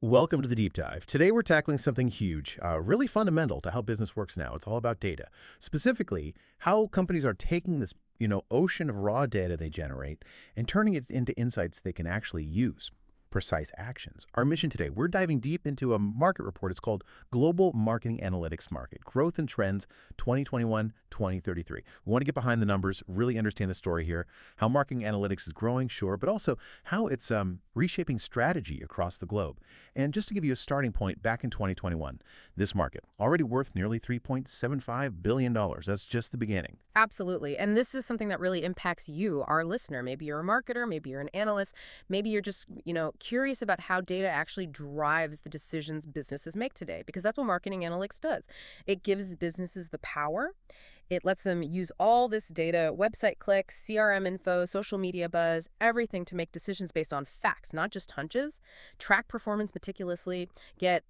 Welcome to the deep dive. Today we're tackling something huge, really fundamental to how business works now. It's all about data. Specifically, how companies are taking this, ocean of raw data they generate and turning it into insights they can actually use. Precise actions. Our mission today, we're diving deep into a market report. It's called Global Marketing Analytics Market, Growth and Trends 2021-2033. We want to get behind the numbers, really understand the story here, how marketing analytics is growing, sure, but also how it's reshaping strategy across the globe. And just to give you a starting point, back in 2021, this market, already worth nearly $3.75 billion. That's just the beginning. Absolutely. And this is something that really impacts you, our listener. Maybe you're a marketer, maybe you're an analyst, maybe you're just, curious about how data actually drives the decisions businesses make today, because that's what marketing analytics does. It gives businesses the power. It lets them use all this data, website clicks, CRM info, social media buzz, everything to make decisions based on facts, not just hunches, track performance meticulously, get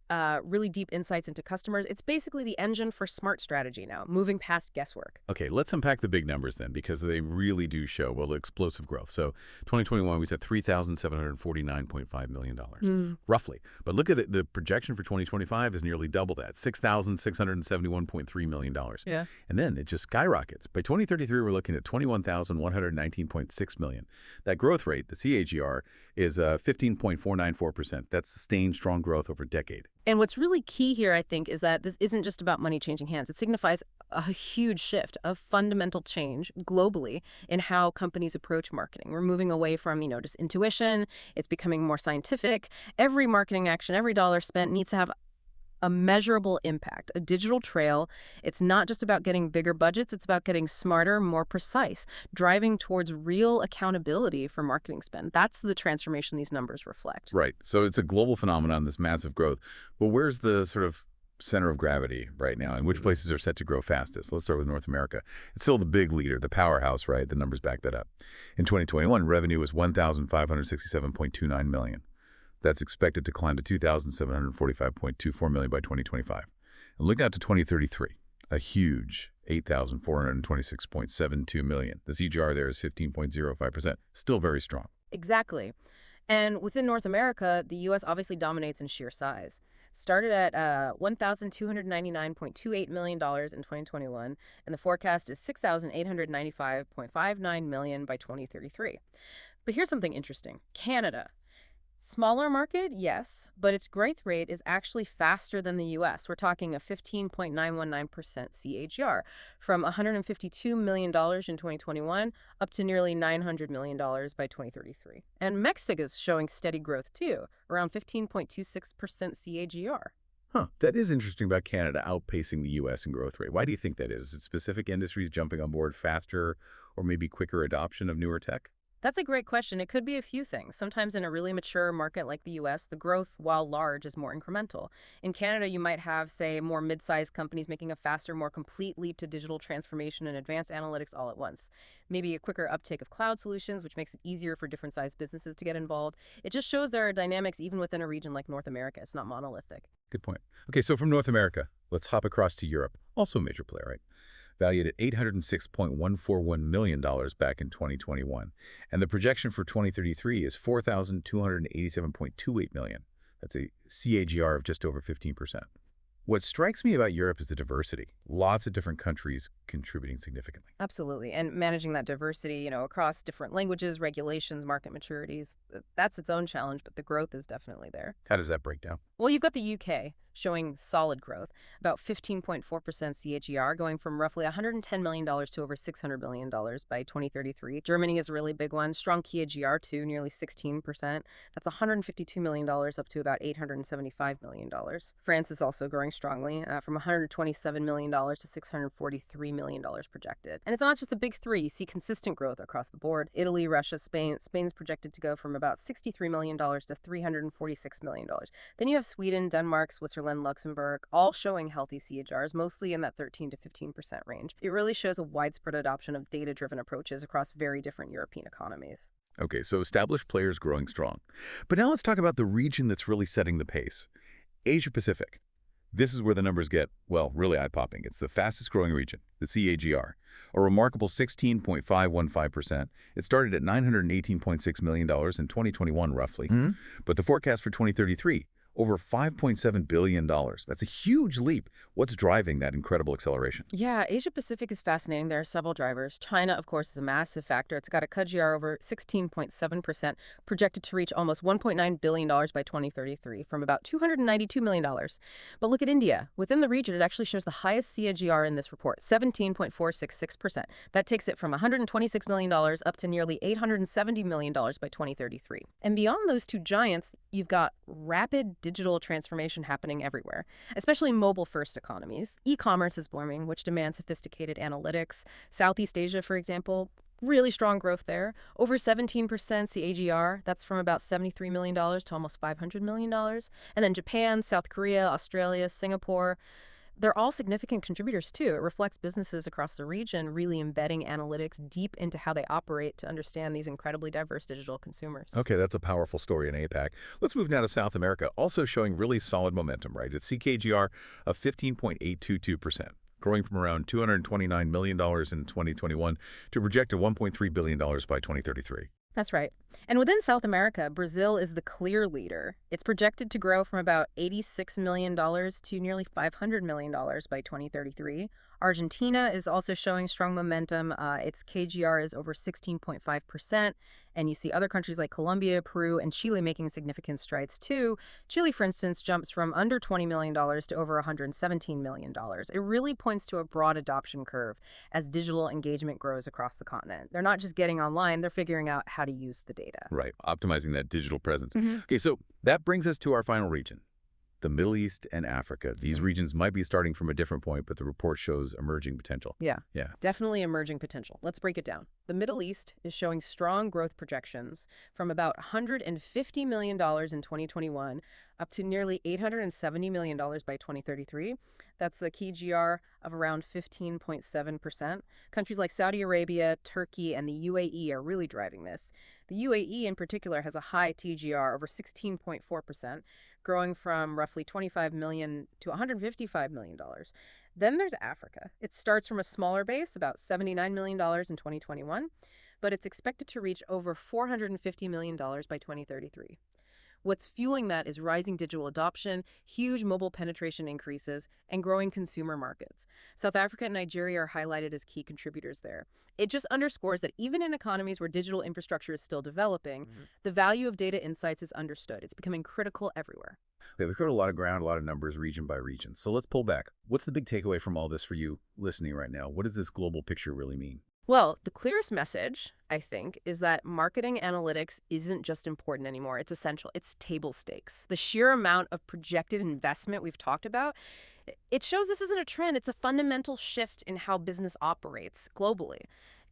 really deep insights into customers. It's basically the engine for smart strategy now, moving past guesswork. Okay, let's unpack the big numbers then, because they really do show, well, explosive growth. So 2021, we said $3,749.5 million, roughly. But look at it, the projection for 2025 is nearly double that, $6,671.3 million. Yeah. And then it just skyrockets. By 2033, we're looking at $21,119.6 million. That growth rate, the CAGR, is 15.494%. That's sustained strong growth over a decade. And what's really key here, I think, is that this isn't just about money changing hands. It signifies a huge shift, a fundamental change globally in how companies approach marketing. We're moving away from, just intuition. It's becoming more scientific. Every marketing action, every dollar spent needs to have a measurable impact, a digital trail. It's not just about getting bigger budgets. It's about getting smarter, more precise, driving towards real accountability for marketing spend. That's the transformation these numbers reflect. Right. So it's a global phenomenon, this massive growth. But where's the sort of center of gravity right now, and which places are set to grow fastest? Let's start with North America. It's still the big leader, the powerhouse, right? The numbers back that up. In 2021, revenue was $1,567.29 million. That's expected to climb to $2,745.24 million by 2025. And look out to 2033, a huge $8,426.72 million. The CGR there is 15.05%, still very strong. Exactly. And within North America, the U.S. obviously dominates in sheer size. Started at $1,299.28 million in 2021, and the forecast is $6,895.59 million by 2033. But here's something interesting. Canada. Smaller market, yes, but its growth rate is actually faster than the U.S. We're talking a 15.919% CAGR, from $152 million in 2021 up to nearly $900 million by 2033. And Mexico is showing steady growth too, around 15.26% CAGR. That is interesting about Canada outpacing the U.S. in growth rate. Why do you think that is? Is it specific industries jumping on board faster, or maybe quicker adoption of newer tech? That's a great question. It could be a few things. Sometimes in a really mature market like the US, the growth, while large, is more incremental. In Canada, you might have, say, more mid-sized companies making a faster, more complete leap to digital transformation and advanced analytics all at once. Maybe a quicker uptake of cloud solutions, which makes it easier for different sized businesses to get involved. It just shows there are dynamics even within a region like North America. It's not monolithic. Good point. Okay, so from North America, let's hop across to Europe, also a major player, right? Valued at $806.141 million back in 2021. And the projection for 2033 is $4,287.28 million. That's a CAGR of just over 15%. What strikes me about Europe is the diversity. Lots of different countries contributing significantly. Absolutely. And managing that diversity, across different languages, regulations, market maturities, that's its own challenge, but the growth is definitely there. How does that break down? Well, you've got the UK showing solid growth, about 15.4% CAGR, going from roughly $110 million to over $600 million by 2033. Germany is a really big one, strong CAGR too, nearly 16%. That's $152 million up to about $875 million. France is also growing strongly, from $127 million to $643 million projected. And it's not just the big three. You see consistent growth across the board. Italy, Russia, Spain. Spain's projected to go from about $63 million to $346 million. Then you have Sweden, Denmark, Switzerland, Luxembourg, all showing healthy CAGRs, mostly in that 13 to 15% range. It really shows a widespread adoption of data-driven approaches across very different European economies. Okay, so established players growing strong. But now let's talk about the region that's really setting the pace. Asia Pacific. This is where the numbers get, well, really eye-popping. It's the fastest growing region, the CAGR, a remarkable 16.515%. It started at $918.6 million in 2021, roughly. But the forecast for 2033, over $5.7 billion. That's a huge leap. What's driving that incredible acceleration? Yeah, Asia Pacific is fascinating. There are several drivers. China, of course, is a massive factor. It's got a CAGR over 16.7%, projected to reach almost $1.9 billion by 2033 from about $292 million. But look at India. Within the region, it actually shows the highest CAGR in this report, 17.466%. That takes it from $126 million up to nearly $870 million by 2033. And beyond those two giants, you've got rapid digital transformation happening everywhere, especially mobile-first economies. E-commerce is blooming, which demands sophisticated analytics. Southeast Asia, for example, really strong growth there. Over 17% CAGR. That's from about $73 million to almost $500 million. And then Japan, South Korea, Australia, Singapore. They're all significant contributors, too. It reflects businesses across the region really embedding analytics deep into how they operate to understand these incredibly diverse digital consumers. Okay, that's a powerful story in APAC. Let's move now to South America, also showing really solid momentum, right? It's CAGR of 15.822%, growing from around $229 million in 2021 to projected $1.3 billion by 2033. That's right. And within South America, Brazil is the clear leader. It's projected to grow from about $86 million to nearly $500 million by 2033. Argentina is also showing strong momentum. Its KGR is over 16.5%. And you see other countries like Colombia, Peru, and Chile making significant strides too. Chile, for instance, jumps from under $20 million to over $117 million. It really points to a broad adoption curve as digital engagement grows across the continent. They're not just getting online, they're figuring out how to use the data. Right, optimizing that digital presence. Mhm. Okay, so that brings us to our final region, the Middle East and Africa. These regions might be starting from a different point, but the report shows emerging potential. Yeah. Yeah. Definitely emerging potential. Let's break it down. The Middle East is showing strong growth projections from about $150 million in 2021 up to nearly $870 million by 2033. That's a KGR of around 15.7%. Countries like Saudi Arabia, Turkey, and the UAE are really driving this. The UAE in particular has a high TGR over 16.4%, growing from roughly $25 million to $155 million. Then there's Africa. It starts from a smaller base, about $79 million in 2021, but it's expected to reach over $450 million by 2033. What's fueling that is rising digital adoption, huge mobile penetration increases, and growing consumer markets. South Africa and Nigeria are highlighted as key contributors there. It just underscores that even in economies where digital infrastructure is still developing, the value of data insights is understood. It's becoming critical everywhere. Okay, we've covered a lot of ground, a lot of numbers, region by region. So let's pull back. What's the big takeaway from all this for you listening right now? What does this global picture really mean? Well, the clearest message, I think, is that marketing analytics isn't just important anymore. It's essential. It's table stakes. The sheer amount of projected investment we've talked about, it shows this isn't a trend. It's a fundamental shift in how business operates globally.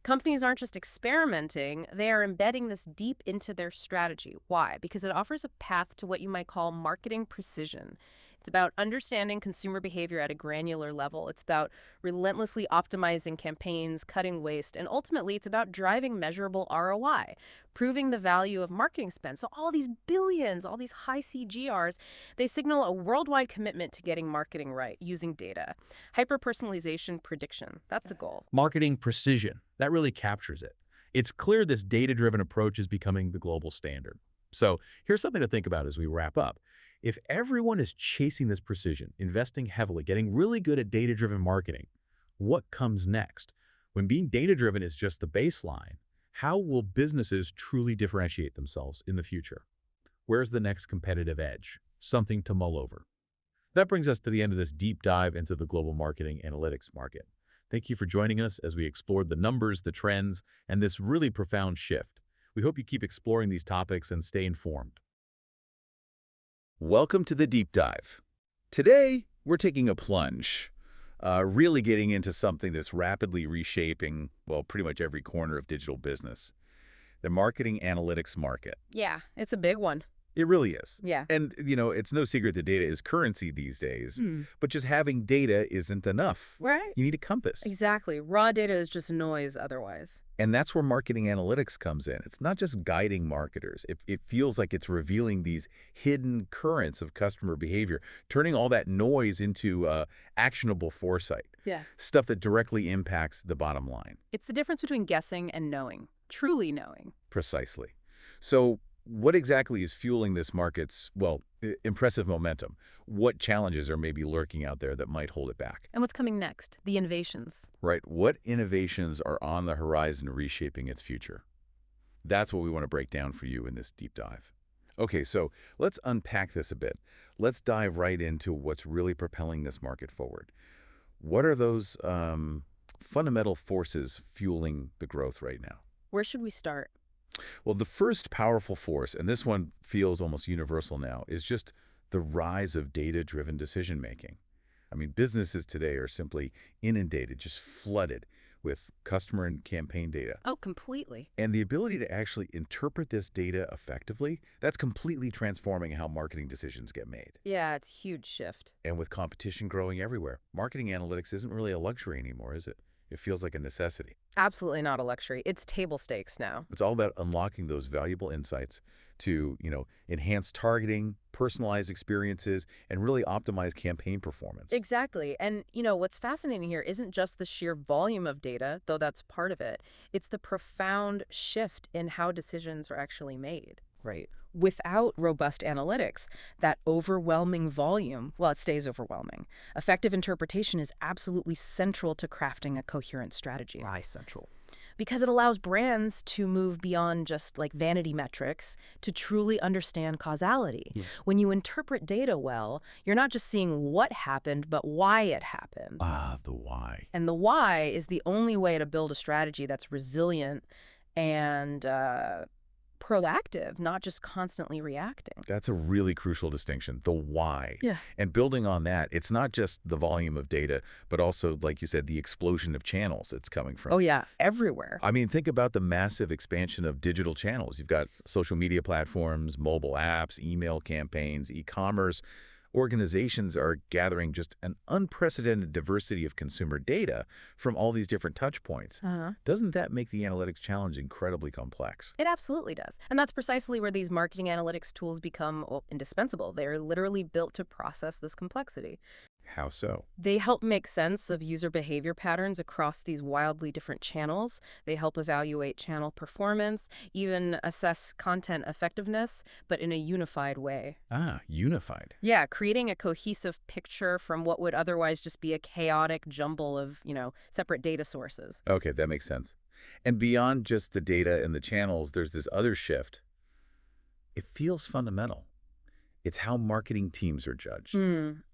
Companies aren't just experimenting, they are embedding this deep into their strategy. Why? Because it offers a path to what you might call marketing precision. It's about understanding consumer behavior at a granular level. It's about relentlessly optimizing campaigns, cutting waste, and ultimately it's about driving measurable ROI, proving the value of marketing spend. So all these billions, all these high CGRs, they signal a worldwide commitment to getting marketing right using data. Hyper-personalization prediction, that's a goal. Marketing precision, that really captures it. It's clear this data-driven approach is becoming the global standard. So here's something to think about as we wrap up. If everyone is chasing this precision, investing heavily, getting really good at data-driven marketing, what comes next? When being data-driven is just the baseline, how will businesses truly differentiate themselves in the future? Where's the next competitive edge? Something to mull over. That brings us to the end of this deep dive into the global marketing analytics market. Thank you for joining us as we explored the numbers, the trends, and this really profound shift. We hope you keep exploring these topics and stay informed. Welcome to the Deep Dive. Today, we're taking a plunge, really getting into something that's rapidly reshaping, well, pretty much every corner of digital business, the marketing analytics market. Yeah, it's a big one. It really is. Yeah. And, it's no secret that data is currency these days, but just having data isn't enough. Right. You need a compass. Exactly. Raw data is just noise otherwise. And that's where marketing analytics comes in. It's not just guiding marketers. It feels like it's revealing these hidden currents of customer behavior, turning all that noise into actionable foresight. Yeah. Stuff that directly impacts the bottom line. It's the difference between guessing and knowing, truly knowing. Precisely. So what exactly is fueling this market's, well, impressive momentum. What challenges are maybe lurking out there that might hold it back? And what's coming next? The innovations. Right? What innovations are on the horizon reshaping its future? That's what we want to break down for you in this deep dive. Okay, so let's unpack this a bit. Let's dive right into what's really propelling this market forward. What are those fundamental forces fueling the growth right now? Where should we start? Well, the first powerful force, and this one feels almost universal now, is just the rise of data-driven decision-making. I mean, businesses today are simply inundated, just flooded with customer and campaign data. Oh, completely. And the ability to actually interpret this data effectively, that's completely transforming how marketing decisions get made. Yeah, it's a huge shift. And with competition growing everywhere, marketing analytics isn't really a luxury anymore, is it? It feels like a necessity. Absolutely not a luxury. It's table stakes now. It's all about unlocking those valuable insights to, enhance targeting, personalized experiences, and really optimize campaign performance. Exactly. And, what's fascinating here isn't just the sheer volume of data, though that's part of it. It's the profound shift in how decisions are actually made. Right. Without robust analytics, that overwhelming volume, well, it stays overwhelming. Effective interpretation is absolutely central to crafting a coherent strategy. Why central? Because it allows brands to move beyond just like vanity metrics to truly understand causality. Yeah. When you interpret data well, you're not just seeing what happened, but why it happened. The why. And the why is the only way to build a strategy that's resilient and proactive, not just constantly reacting. That's a really crucial distinction, the why. Yeah. And building on that, it's not just the volume of data, but also, like you said, the explosion of channels it's coming from. Oh, yeah, everywhere. I mean, think about the massive expansion of digital channels. You've got social media platforms, mobile apps, email campaigns, e-commerce. Organizations are gathering just an unprecedented diversity of consumer data from all these different touch points. Doesn't that make the analytics challenge incredibly complex? It absolutely does. And that's precisely where these marketing analytics tools become indispensable. They're literally built to process this complexity. How so? They help make sense of user behavior patterns across these wildly different channels. They help evaluate channel performance, even assess content effectiveness, but in a unified way. Unified. Yeah, creating a cohesive picture from what would otherwise just be a chaotic jumble of, separate data sources. Okay, that makes sense. And beyond just the data and the channels, there's this other shift. It feels fundamental. It's how marketing teams are judged.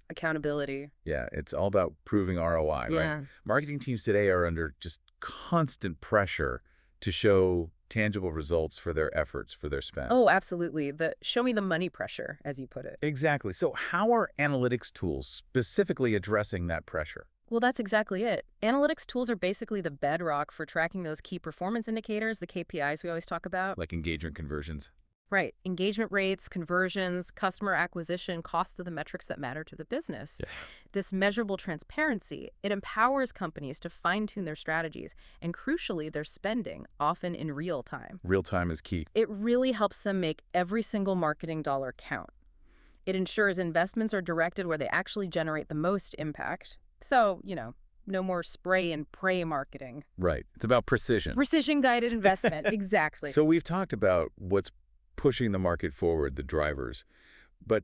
Accountability. Yeah, it's all about proving ROI, Yeah. right? Marketing teams today are under just constant pressure to show tangible results for their efforts, for their spend. Oh, absolutely. The show me the money pressure, as you put it. Exactly. So how are analytics tools specifically addressing that pressure? Well, that's exactly it. Analytics tools are basically the bedrock for tracking those key performance indicators, the KPIs we always talk about. Like engagement conversions? Right. Engagement rates, conversions, customer acquisition, costs of the metrics that matter to the business. Yeah. This measurable transparency, it empowers companies to fine-tune their strategies and, crucially, their spending, often in real time. Real time is key. It really helps them make every single marketing dollar count. It ensures investments are directed where they actually generate the most impact. So, no more spray and pray marketing. Right. It's about precision. Precision-guided investment, exactly. So we've talked about what's pushing the market forward, the drivers. But,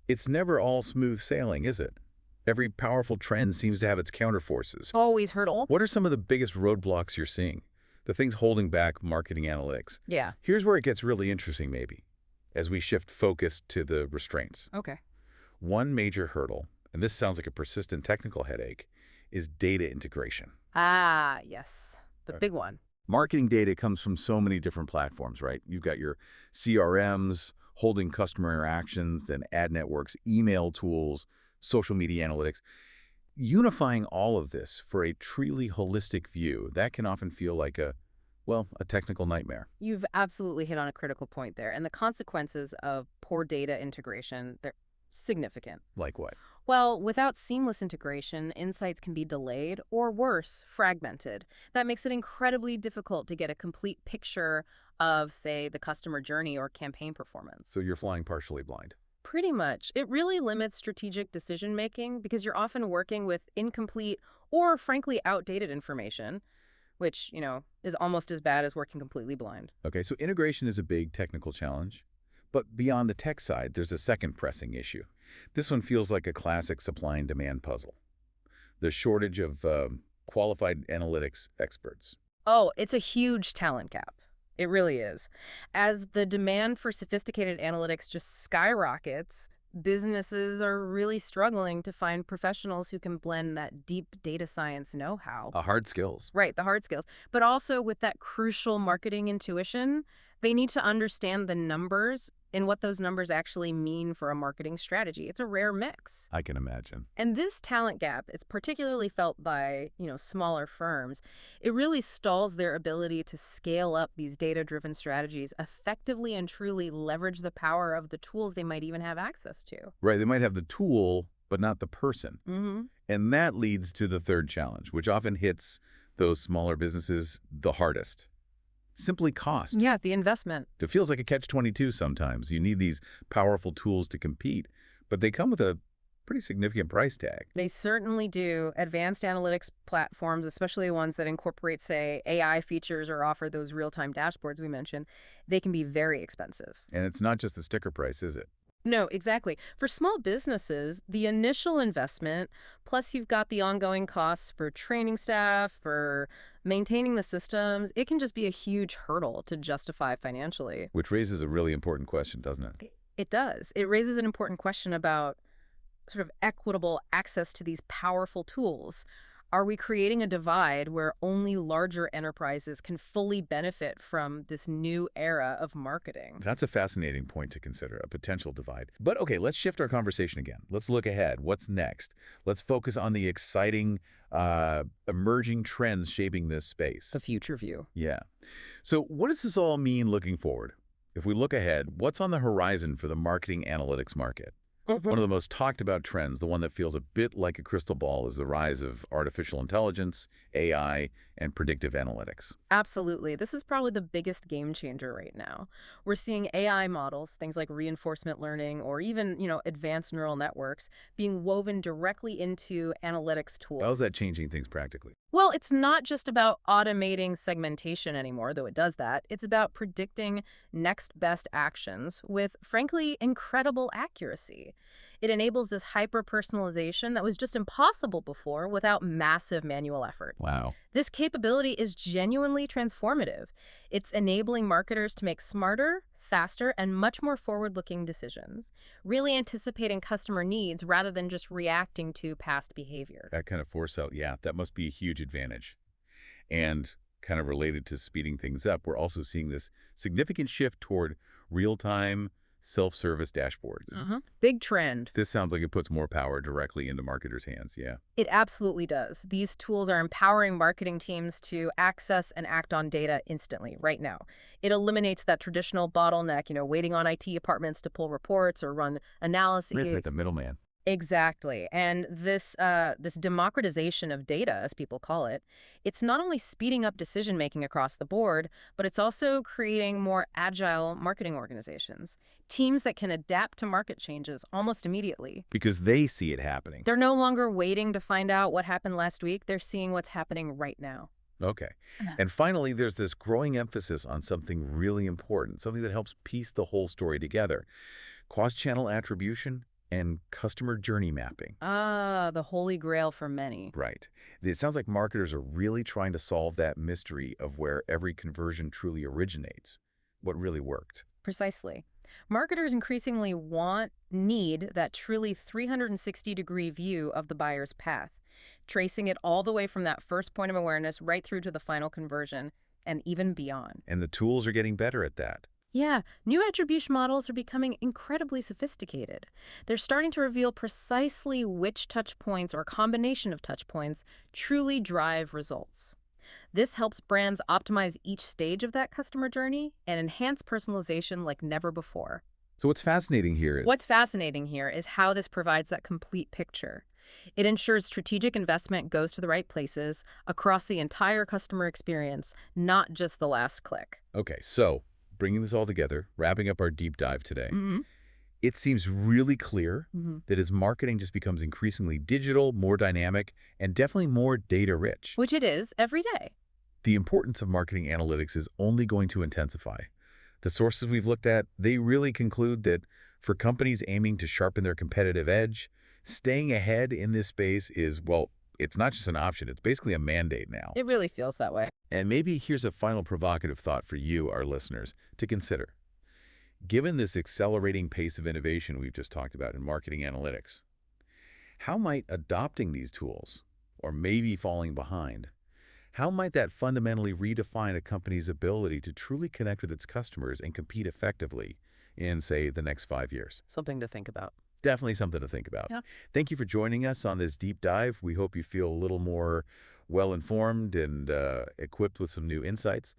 it's never all smooth sailing, is it? Every powerful trend seems to have its counterforces. Always hurdle. What are some of the biggest roadblocks you're seeing? The things holding back marketing analytics? Yeah. Here's where it gets really interesting, maybe, as we shift focus to the restraints. Okay. One major hurdle, and this sounds like a persistent technical headache, is data integration. Ah, yes. The big one. Marketing data comes from so many different platforms, right? You've got your CRMs, holding customer interactions, then ad networks, email tools, social media analytics. Unifying all of this for a truly holistic view, that can often feel like a technical nightmare. You've absolutely hit on a critical point there. And the consequences of poor data integration, they're significant. Like what? Well, without seamless integration, insights can be delayed or worse, fragmented. That makes it incredibly difficult to get a complete picture of, say, the customer journey or campaign performance. So you're flying partially blind. Pretty much. It really limits strategic decision-making because you're often working with incomplete or, frankly, outdated information, which, is almost as bad as working completely blind. Okay, so integration is a big technical challenge, But beyond the tech side, there's a second pressing issue. This one feels like a classic supply and demand puzzle. The shortage of qualified analytics experts. Oh, it's a huge talent gap. It really is. As the demand for sophisticated analytics just skyrockets, businesses are really struggling to find professionals who can blend that deep data science know-how. Hard skills. Right, the hard skills. But also with that crucial marketing intuition, they need to understand the numbers and what those numbers actually mean for a marketing strategy. It's a rare mix. I can imagine. And this talent gap, it's particularly felt by, smaller firms. It really stalls their ability to scale up these data-driven strategies, effectively and truly leverage the power of the tools they might even have access to. Right, they might have the tool, but not the person. Mm-hmm. And that leads to the third challenge, which often hits those smaller businesses the hardest. Simply cost. Yeah, the investment. It feels like a catch-22 sometimes. You need these powerful tools to compete, but they come with a pretty significant price tag. They certainly do. Advanced analytics platforms, especially ones that incorporate, say, AI features or offer those real-time dashboards we mentioned, they can be very expensive. And it's not just the sticker price, is it? No, exactly. For small businesses, the initial investment, plus you've got the ongoing costs for training staff, for maintaining the systems, it can just be a huge hurdle to justify financially. Which raises a really important question, doesn't it? It does. It raises an important question about sort of equitable access to these powerful tools. Are we creating a divide where only larger enterprises can fully benefit from this new era of marketing? That's a fascinating point to consider, a potential divide. But okay, let's shift our conversation again. Let's look ahead. What's next? Let's focus on the exciting, emerging trends shaping this space. The future view. Yeah. So what does this all mean looking forward? If we look ahead, what's on the horizon for the marketing analytics market? One of the most talked about trends, the one that feels a bit like a crystal ball, is the rise of artificial intelligence, AI, and predictive analytics. Absolutely. This is probably the biggest game changer right now. We're seeing AI models, things like reinforcement learning or even, advanced neural networks, being woven directly into analytics tools. How's that changing things practically? Well, it's not just about automating segmentation anymore, though it does that. It's about predicting next best actions with, frankly, incredible accuracy. It enables this hyper-personalization that was just impossible before without massive manual effort. Wow. This capability is genuinely transformative. It's enabling marketers to make smarter, faster, and much more forward-looking decisions, really anticipating customer needs rather than just reacting to past behavior. That kind of foresight, yeah, that must be a huge advantage. And kind of related to speeding things up, we're also seeing this significant shift toward real-time self-service dashboards. Big trend. This sounds like it puts more power directly into marketers' hands, yeah. It absolutely does. These tools are empowering marketing teams to access and act on data instantly, right now. It eliminates that traditional bottleneck, waiting on IT departments to pull reports or run analyses. It's like the middleman. Exactly. And this democratization of data, as people call it, it's not only speeding up decision-making across the board, but it's also creating more agile marketing organizations, teams that can adapt to market changes almost immediately. Because they see it happening. They're no longer waiting to find out what happened last week. They're seeing what's happening right now. Okay. And finally, there's this growing emphasis on something really important, something that helps piece the whole story together. Cross-channel attribution and customer journey mapping. Ah, the holy grail for many. Right. It sounds like marketers are really trying to solve that mystery of where every conversion truly originates, what really worked. Precisely. Marketers increasingly need that truly 360-degree view of the buyer's path, tracing it all the way from that first point of awareness right through to the final conversion and even beyond. And the tools are getting better at that. Yeah, new attribution models are becoming incredibly sophisticated. They're starting to reveal precisely which touch points or combination of touch points truly drive results. This helps brands optimize each stage of that customer journey and enhance personalization like never before. So what's fascinating here is how this provides that complete picture. It ensures strategic investment goes to the right places across the entire customer experience, not just the last click. Okay, so bringing this all together, wrapping up our deep dive today, it seems really clear that as marketing just becomes increasingly digital, more dynamic, and definitely more data-rich. Which it is every day. The importance of marketing analytics is only going to intensify. The sources we've looked at, they really conclude that for companies aiming to sharpen their competitive edge, staying ahead in this space is, well, it's not just an option, it's basically a mandate now. It really feels that way. And maybe here's a final provocative thought for you, our listeners, to consider. Given this accelerating pace of innovation we've just talked about in marketing analytics, how might adopting these tools, or maybe falling behind, how might that fundamentally redefine a company's ability to truly connect with its customers and compete effectively in, say, the next 5 years? Something to think about. Definitely something to think about. Yeah. Thank you for joining us on this deep dive. We hope you feel a little more well-informed and equipped with some new insights.